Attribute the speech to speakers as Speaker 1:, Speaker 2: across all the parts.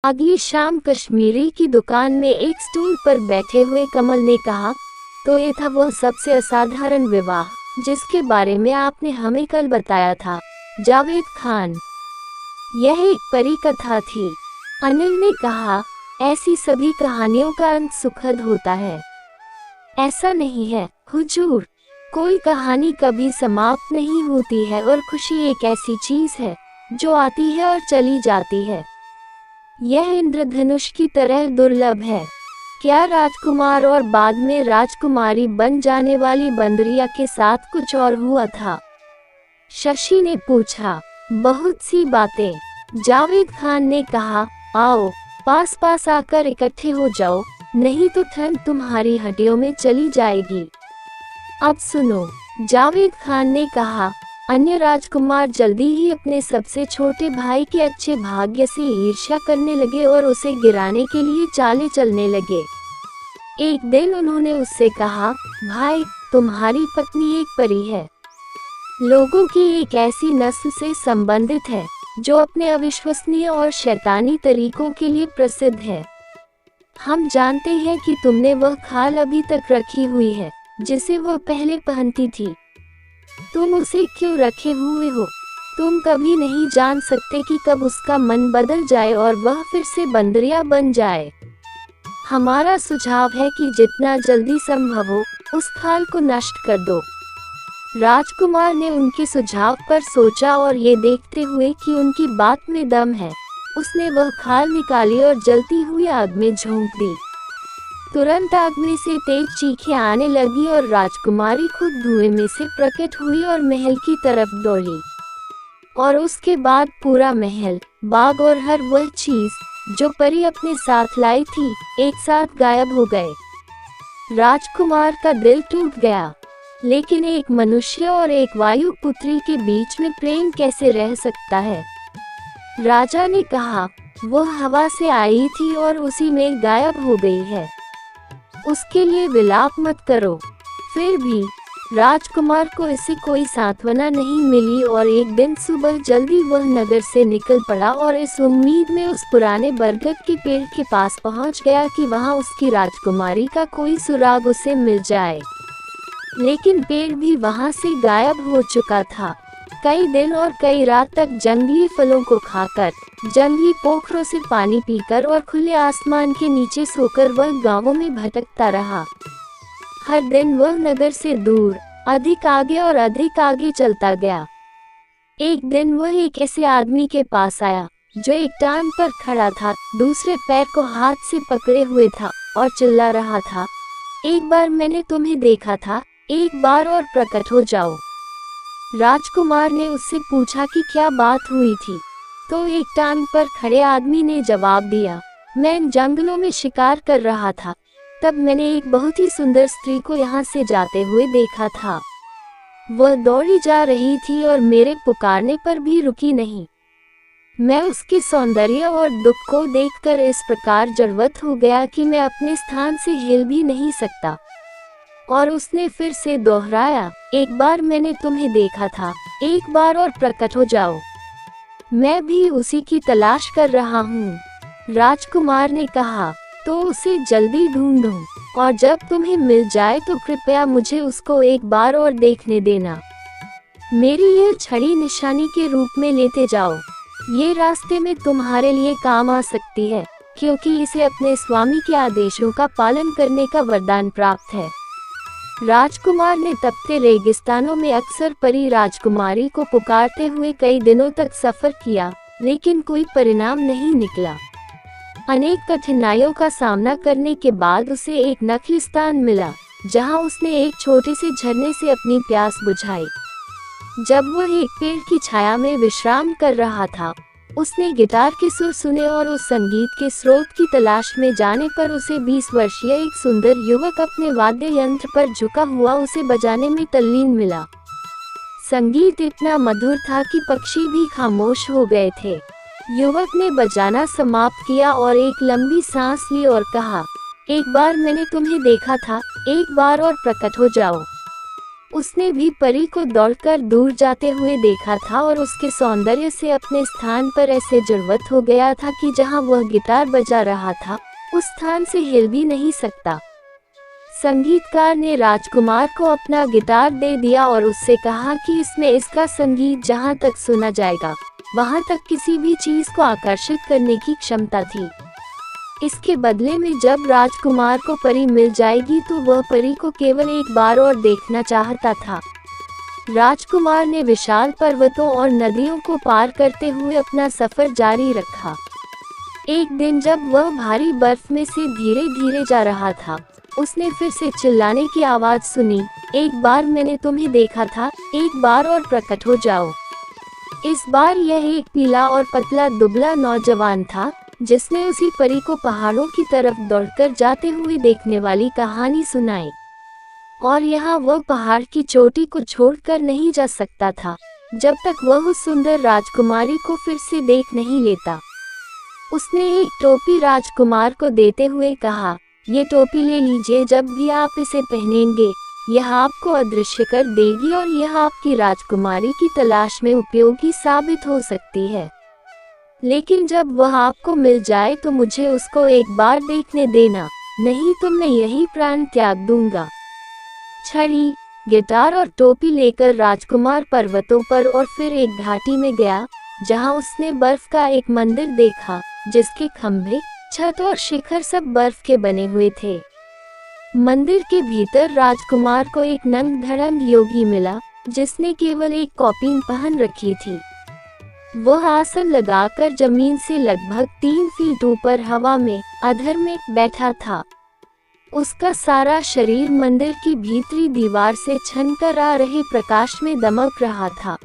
Speaker 1: अगली शाम कश्मीरी की दुकान में एक स्टूल पर बैठे हुए कमल ने कहा, तो ये था वह सबसे असाधारण विवाह जिसके बारे में आपने हमें कल बताया था, जावेद खान। यह एक परी कथा थी। अनिल ने कहा, ऐसी सभी कहानियों का अंत सुखद होता है। ऐसा नहीं है हुजूर, कोई कहानी कभी समाप्त नहीं होती है और खुशी एक ऐसी चीज है जो आती है और चली जाती है। यह इंद्रधनुष की तरह दुर्लभ है। क्या राजकुमार और बाद में राजकुमारी बन जाने वाली बंदरिया के साथ कुछ और हुआ था? शशि ने पूछा। बहुत सी बातें, जावेद खान ने कहा। आओ पास पास आकर इकट्ठे हो जाओ, नहीं तो ठंड तुम्हारी हड्डियों में चली जाएगी। अब सुनो, जावेद खान ने कहा। अन्य राजकुमार जल्दी ही अपने सबसे छोटे भाई के अच्छे भाग्य से ईर्ष्या करने लगे और उसे गिराने के लिए चालें चलने लगे। एक दिन उन्होंने उससे कहा, भाई तुम्हारी पत्नी एक परी है, लोगों की एक ऐसी नस्ल से संबंधित है जो अपने अविश्वसनीय और शैतानी तरीकों के लिए प्रसिद्ध है। हम जानते हैं कि तुमने वह खाल अभी तक रखी हुई है जिसे वह पहले पहनती थी। तुम उसे क्यों रखे हुए हो? तुम कभी नहीं जान सकते कि कब उसका मन बदल जाए और वह फिर से बंदरिया बन जाए। हमारा सुझाव है कि जितना जल्दी संभव हो उस खाल को नष्ट कर दो। राजकुमार ने उनके सुझाव पर सोचा और ये देखते हुए कि उनकी बात में दम है, उसने वह खाल निकाली और जलती हुई आग में झोंक दी। तुरंत आग में से तेज चीखें आने लगी और राजकुमारी खुद धुएं में से प्रकट हुई और महल की तरफ दौड़ी। और उसके बाद पूरा महल, बाग और हर वह चीज जो परी अपने साथ लाई थी एक साथ गायब हो गए। राजकुमार का दिल टूट गया, लेकिन एक मनुष्य और एक वायु पुत्री के बीच में प्रेम कैसे रह सकता है? राजा ने कहा, वो हवा से आई थी और उसी में गायब हो गई है, उसके लिए विलाप मत करो। फिर भी राजकुमार को इससे कोई सांत्वना नहीं मिली और एक दिन सुबह जल्दी वह नगर से निकल पड़ा और इस उम्मीद में उस पुराने बरगद के पेड़ के पास पहुंच गया कि वहां उसकी राजकुमारी का कोई सुराग उसे मिल जाए। लेकिन पेड़ भी वहां से गायब हो चुका था। कई दिन और कई रात तक जंगली फलों को खाकर, जंगली पोखरों से पानी पीकर और खुले आसमान के नीचे सोकर वह गांवों में भटकता रहा। हर दिन वह नगर से दूर, अधिक आगे और अधिक आगे चलता गया। एक दिन वह एक ऐसे आदमी के पास आया जो एक टांग पर खड़ा था, दूसरे पैर को हाथ से पकड़े हुए था और चिल्ला रहा था, एक बार मैंने तुम्हें देखा था, एक बार और प्रकट हो जाओ। राजकुमार ने उससे पूछा कि क्या बात हुई थी, तो एक टांग पर खड़े आदमी ने जवाब दिया, मैं जंगलों में शिकार कर रहा था, तब मैंने एक बहुत ही सुंदर स्त्री को यहाँ से जाते हुए देखा था। वह दौड़ी जा रही थी और मेरे पुकारने पर भी रुकी नहीं। मैं उसके सौंदर्य और दुख को देखकर इस प्रकार जड़वत हो गया कि मैं अपने स्थान से हिल भी नहीं सकता। और उसने फिर से दोहराया, एक बार मैंने तुम्हें देखा था, एक बार और प्रकट हो जाओ। मैं भी उसी की तलाश कर रहा हूँ। राजकुमार ने कहा, तो उसे जल्दी ढूंढो और जब तुम्हें मिल जाए तो कृपया मुझे उसको एक बार और देखने देना। मेरी यह छड़ी निशानी के रूप में लेते जाओ। ये रास्ते में तुम्हारे लिए काम आ सकती है, क्योंकि इसे अपने स्वामी के आदेशों का पालन करने का वरदान प्राप्त है। राजकुमार ने तपते रेगिस्तानों में अक्सर परी राजकुमारी को पुकारते हुए कई दिनों तक सफर किया, लेकिन कोई परिणाम नहीं निकला। अनेक कठिनाइयों का सामना करने के बाद उसे एक नखलिस्तान मिला, जहां उसने एक छोटे से झरने से अपनी प्यास बुझाई। जब वह एक पेड़ की छाया में विश्राम कर रहा था, उसने गिटार के सुर सुने और उस संगीत के स्रोत की तलाश में जाने पर उसे 20 वर्षीय एक सुंदर युवक अपने वाद्य यंत्र पर झुका हुआ उसे बजाने में तल्लीन मिला। संगीत इतना मधुर था कि पक्षी भी खामोश हो गए थे। युवक ने बजाना समाप्त किया और एक लंबी सांस ली और कहा, एक बार मैंने तुम्हें देखा था, एक बार और प्रकट हो जाओ। उसने भी परी को दौड़कर दूर जाते हुए देखा था और उसके सौंदर्य से अपने स्थान पर ऐसे जुड़वत हो गया था कि जहां वह गिटार बजा रहा था उस स्थान से हिल भी नहीं सकता। संगीतकार ने राजकुमार को अपना गिटार दे दिया और उससे कहा कि इसमें इसका संगीत जहां तक सुना जाएगा वहां तक किसी भी चीज को आकर्षित करने की क्षमता थी। इसके बदले में जब राजकुमार को परी मिल जाएगी तो वह परी को केवल एक बार और देखना चाहता था। राजकुमार ने विशाल पर्वतों और नदियों को पार करते हुए अपना सफर जारी रखा। एक दिन जब वह भारी बर्फ में से धीरे धीरे जा रहा था, उसने फिर से चिल्लाने की आवाज सुनी, एक बार मैंने तुम्हें देखा था, एक बार और प्रकट हो जाओ। इस बार यह एक पीला और पतला दुबला नौजवान था जिसने उसी परी को पहाड़ों की तरफ दौड़कर जाते हुए देखने वाली कहानी सुनाई। और यहाँ वह पहाड़ की चोटी को छोड़कर नहीं जा सकता था जब तक वह उस सुंदर राजकुमारी को फिर से देख नहीं लेता। उसने एक टोपी राजकुमार को देते हुए कहा, ये टोपी ले लीजिए, जब भी आप इसे पहनेंगे यह आपको अदृश्य कर देगी और यह आपकी राजकुमारी की तलाश में उपयोगी साबित हो सकती है। लेकिन जब वह आपको मिल जाए तो मुझे उसको एक बार देखने देना, नहीं तो मैं यही प्राण त्याग दूंगा। छड़ी, गिटार और टोपी लेकर राजकुमार पर्वतों पर और फिर एक घाटी में गया जहां उसने बर्फ का एक मंदिर देखा जिसके खंभे, छत और शिखर सब बर्फ के बने हुए थे। मंदिर के भीतर राजकुमार को एक नंग धड़ंग योगी मिला जिसने केवल एक कौपीन पहन रखी थी। वह आसन लगाकर जमीन से लगभग 3 फीट ऊपर हवा में अधर में बैठा था। उसका सारा शरीर मंदिर की भीतरी दीवार से छनकर आ रहे प्रकाश में दमक रहा था।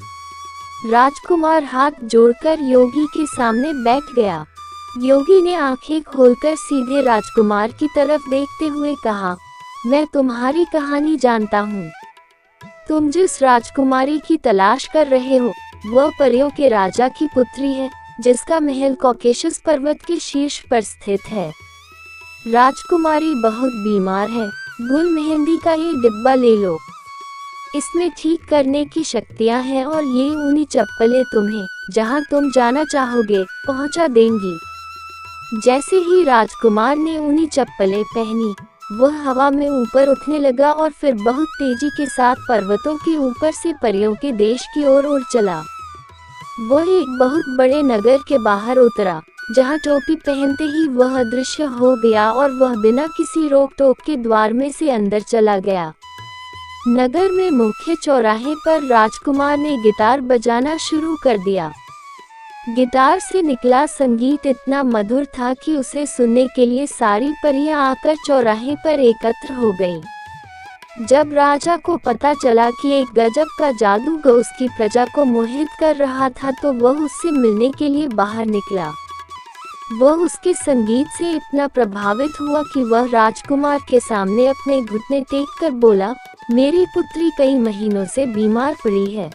Speaker 1: राजकुमार हाथ जोड़कर योगी के सामने बैठ गया। योगी ने आंखें खोलकर सीधे राजकुमार की तरफ देखते हुए कहा, मैं तुम्हारी कहानी जानता हूँ। तुम जिस राजकुमारी की तलाश कर रहे हो वह परियों के राजा की पुत्री है जिसका महल कॉकेशस पर्वत के शीर्ष पर स्थित है। राजकुमारी बहुत बीमार है, गुल मेहंदी का ये डिब्बा ले लो, इसमें ठीक करने की शक्तियाँ हैं और ये ऊनी चप्पलें तुम्हें जहाँ तुम जाना चाहोगे पहुँचा देंगी। जैसे ही राजकुमार ने ऊनी चप्पलें पहनी वह हवा में ऊपर उठने लगा और फिर बहुत तेजी के साथ पर्वतों के ऊपर से परियों के देश की ओर उड़ चला। वह एक बहुत बड़े नगर के बाहर उतरा जहां टोपी पहनते ही वह अदृश्य हो गया और वह बिना किसी रोक टोक के द्वार में से अंदर चला गया। नगर में मुख्य चौराहे पर राजकुमार ने गिटार बजाना शुरू कर दिया। गिटार से निकला संगीत इतना मधुर था कि उसे सुनने के लिए सारी परियां आकर चौराहे पर एकत्र हो गईं। जब राजा को पता चला कि एक गजब का जादूगर उसकी प्रजा को मोहित कर रहा था तो वह उससे मिलने के लिए बाहर निकला। वह उसके संगीत से इतना प्रभावित हुआ कि वह राजकुमार के सामने अपने घुटने टेक कर बोला, मेरी पुत्री कई महीनों से बीमार पड़ी है।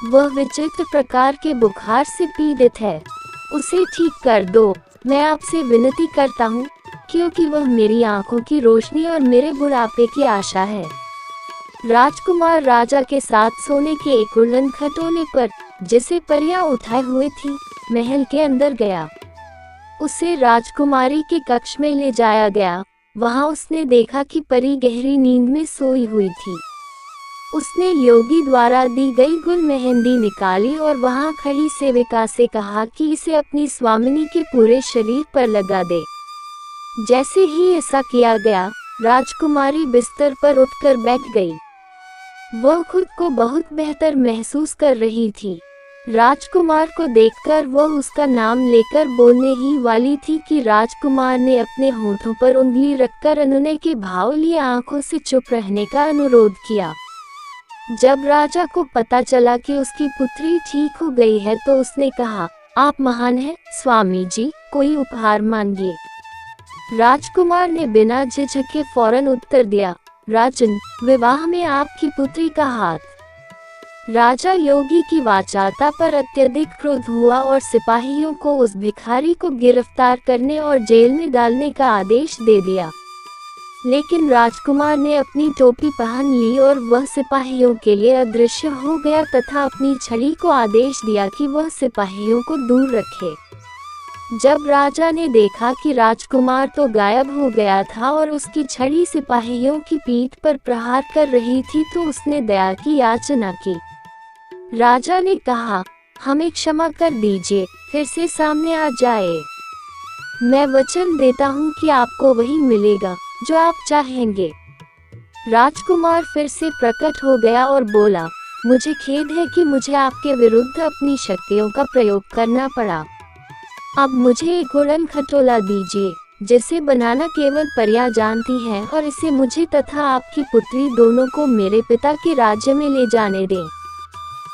Speaker 1: वह विचित्र प्रकार के बुखार से पीड़ित है, उसे ठीक कर दो। मैं आपसे विनती करता हूँ क्योंकि वह मेरी आंखों की रोशनी और मेरे बुढ़ापे की आशा है। राजकुमार राजा के साथ सोने के एक उड़न खटोले पर जिसे परियां उठाए हुए थी महल के अंदर गया। उसे राजकुमारी के कक्ष में ले जाया गया। वहां उसने देखा कि परी गहरी नींद में सोई हुई थी। उसने योगी द्वारा दी गई गुल मेहंदी निकाली और वहां खड़ी सेविका से कहा कि इसे अपनी स्वामिनी के पूरे शरीर पर लगा दे। जैसे ही ऐसा किया गया, राजकुमारी बिस्तर पर उठकर बैठ गई। वह खुद को बहुत बेहतर महसूस कर रही थी। राजकुमार को देखकर वह उसका नाम लेकर बोलने ही वाली थी कि राजकुमार ने अपने होठों पर उंगली रखकर अनुनय के भाव लिए आंखों से चुप रहने का अनुरोध किया। जब राजा को पता चला कि उसकी पुत्री ठीक हो गई है तो उसने कहा, आप महान हैं स्वामी जी, कोई उपहार मांगिए। राजकुमार ने बिना झिझके फौरन उत्तर दिया, राजन, विवाह में आपकी पुत्री का हाथ। राजा योगी की वाचालता पर अत्यधिक क्रोध हुआ और सिपाहियों को उस भिखारी को गिरफ्तार करने और जेल में डालने का आदेश दे दिया। लेकिन राजकुमार ने अपनी टोपी पहन ली और वह सिपाहियों के लिए अदृश्य हो गया तथा अपनी छड़ी को आदेश दिया कि वह सिपाहियों को दूर रखे। जब राजा ने देखा कि राजकुमार तो गायब हो गया था और उसकी छड़ी सिपाहियों की पीठ पर प्रहार कर रही थी तो उसने दया की याचना की। राजा ने कहा, हमें क्षमा कर दीजिए, फिर से सामने आ जाए। मैं वचन देता हूँ कि आपको वही मिलेगा जो आप चाहेंगे। राजकुमार फिर से प्रकट हो गया और बोला, मुझे खेद है कि मुझे आपके विरुद्ध अपनी शक्तियों का प्रयोग करना पड़ा। अब मुझे एक उड़न खटोला दीजिए जिसे बनाना केवल परियां जानती है और इसे मुझे तथा आपकी पुत्री दोनों को मेरे पिता के राज्य में ले जाने दें।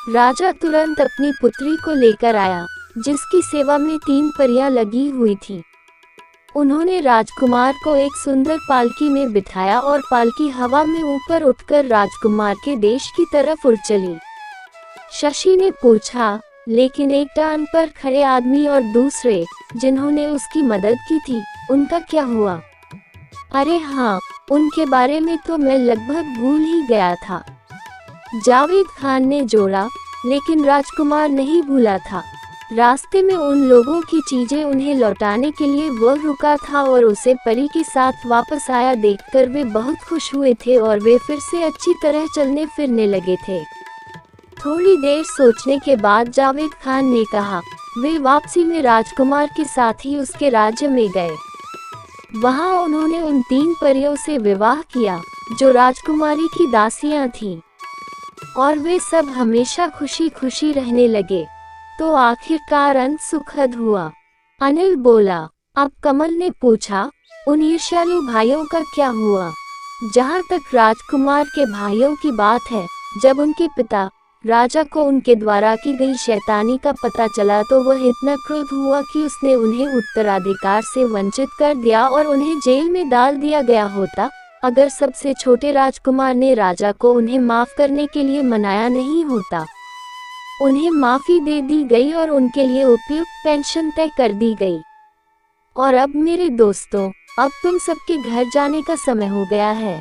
Speaker 1: राजा तुरंत अपनी पुत्री को लेकर आया जिसकी सेवा में 3 परियां लगी हुई थी। उन्होंने राजकुमार को एक सुंदर पालकी में बिठाया और पालकी हवा में ऊपर उठकर राजकुमार के देश की तरफ उड़ चली। शशि ने पूछा, लेकिन एक टांग पर खड़े आदमी और दूसरे जिन्होंने उसकी मदद की थी, उनका क्या हुआ? अरे हाँ, उनके बारे में तो मैं लगभग भूल ही गया था, जावेद खान ने जोड़ा। लेकिन राजकुमार नहीं भूला था। रास्ते में उन लोगों की चीजें उन्हें लौटाने के लिए वह रुका था और उसे परी के साथ वापस आया देखकर वे बहुत खुश हुए थे और वे फिर से अच्छी तरह चलने फिरने लगे थे। थोड़ी देर सोचने के बाद जावेद खान ने कहा, वे वापसी में राजकुमार के साथ ही उसके राज्य में गए। वहां उन्होंने उन 3 परियों से विवाह किया जो राजकुमारी की दासियां थीं, और वे सब हमेशा खुशी खुशी रहने लगे। तो आखिरकार अंत सुखद हुआ। अनिल बोला। अब कमल ने पूछा, उन ईर्ष्यालु भाइयों का क्या हुआ? जहाँ तक राजकुमार के भाइयों की बात है, जब उनके पिता राजा को उनके द्वारा की गई शैतानी का पता चला तो वह इतना क्रोध हुआ कि उसने उन्हें उत्तराधिकार से वंचित कर दिया और उन्हें जेल में डाल दिया गया होता अगर सबसे छोटे राजकुमार ने राजा को उन्हें माफ करने के लिए मनाया नहीं होता। उन्हें माफी दे दी गई और उनके लिए उपयुक्त पेंशन तय कर दी गई। और अब मेरे दोस्तों, अब तुम सबके घर जाने का समय हो गया है।